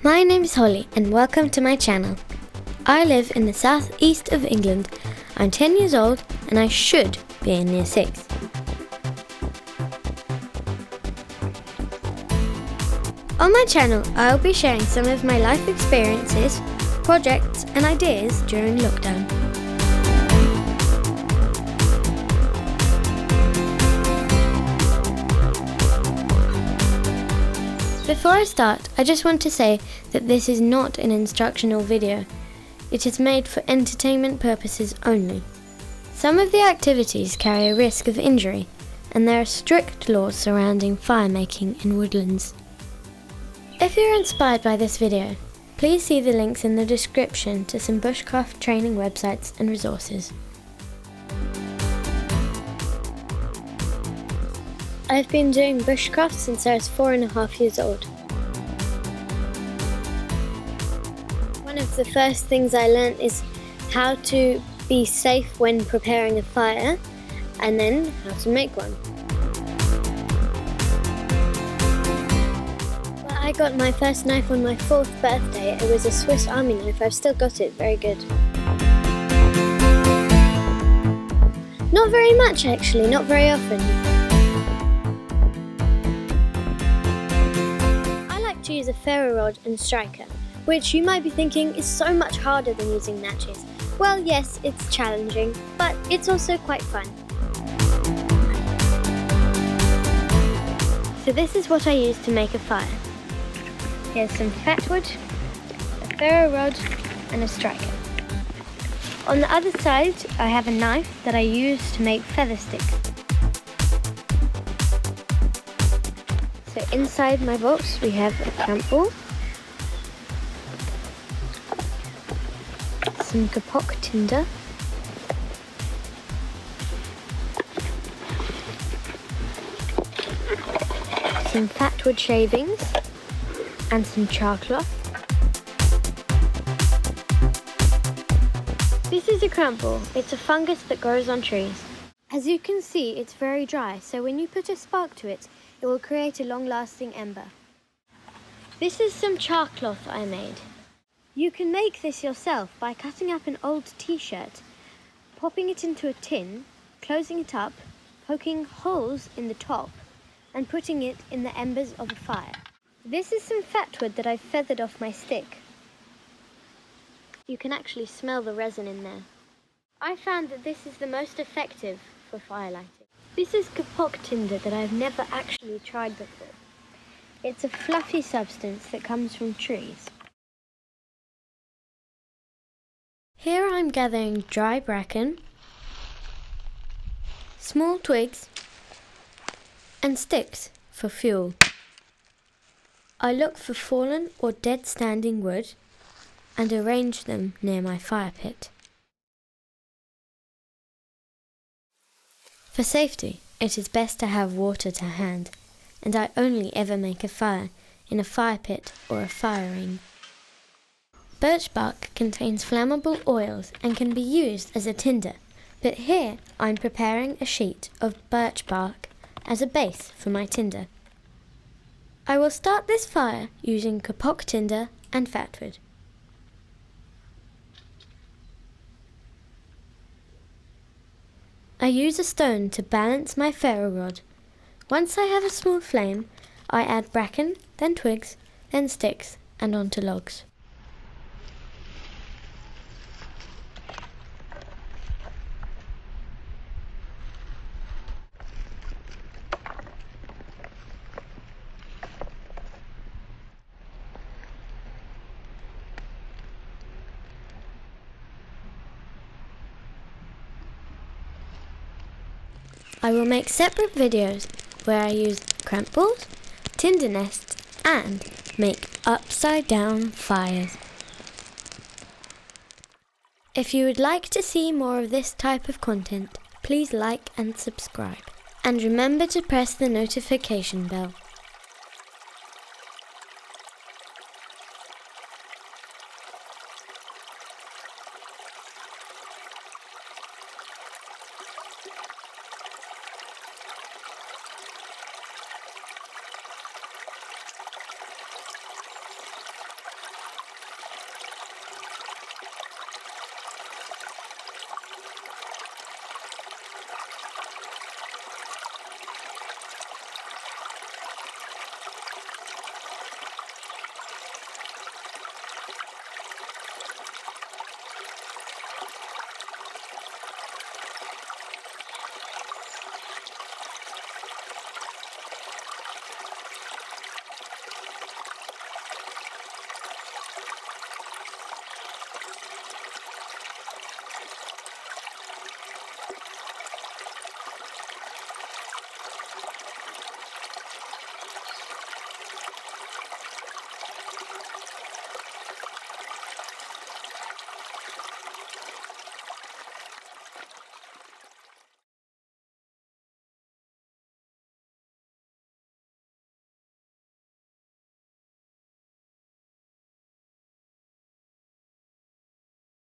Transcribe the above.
My name is Holly and welcome to my channel. I live in the southeast of England. I'm 10 years old and I should be in year 6. On my channel, I'll be sharing some of my life experiences, projects and ideas during lockdown. Before I start, I just want to say that this is not an instructional video. It is made for entertainment purposes only. Some of the activities carry a risk of injury, and there are strict laws surrounding firemaking in woodlands. If you're inspired by this video, please see the links in the description to some bushcraft training websites and resources. I've been doing bushcraft since I was 4.5 years old. One of the first things I learnt is how to be safe when preparing a fire, and then how to make one. Well, I got my first knife on my 4th birthday. It was a Swiss Army knife. I've still got it, very good. Not very much actually, not very often. To use a Fero rod and striker, which you might be thinking is so much harder than using matches. Well, yes, it's challenging, but it's also quite fun. So this is what I use to make a fire. Here's some Fatwood, a Fero rod and a striker. On the other side, I have a knife that I use to make feather sticks. So inside my box we have a clamp ball, some Kapok tinder, some Fatwood shavings and some char cloth. This is a clamp ball. It's a fungus that grows on trees. As you can see, it's very dry, so when you put a spark to it, it will create a long-lasting ember. This is some char cloth I made. You can make this yourself by cutting up an old t-shirt, popping it into a tin, closing it up, poking holes in the top, and putting it in the embers of a fire. This is some Fatwood that I've feathered off my stick. You can actually smell the resin in there. I found that this is the most effective for firelighting. This is Kapok tinder that I've never actually tried before. It's a fluffy substance that comes from trees. Here I'm gathering dry bracken, small twigs, and sticks for fuel. I look for fallen or dead standing wood and arrange them near my fire pit. For safety, it is best to have water to hand, and I only ever make a fire in a fire pit or a fire ring. Birch bark contains flammable oils and can be used as a tinder, but here I'm preparing a sheet of birch bark as a base for my tinder. I will start this fire using Kapok tinder and Fatwood. I use a stone to balance my Fero rod. Once I have a small flame, I add bracken, then twigs, then sticks, and onto logs. I will make separate videos where I use cramp balls, tinder nests, and make upside down fires. If you would like to see more of this type of content, please like and subscribe. And remember to press the notification bell.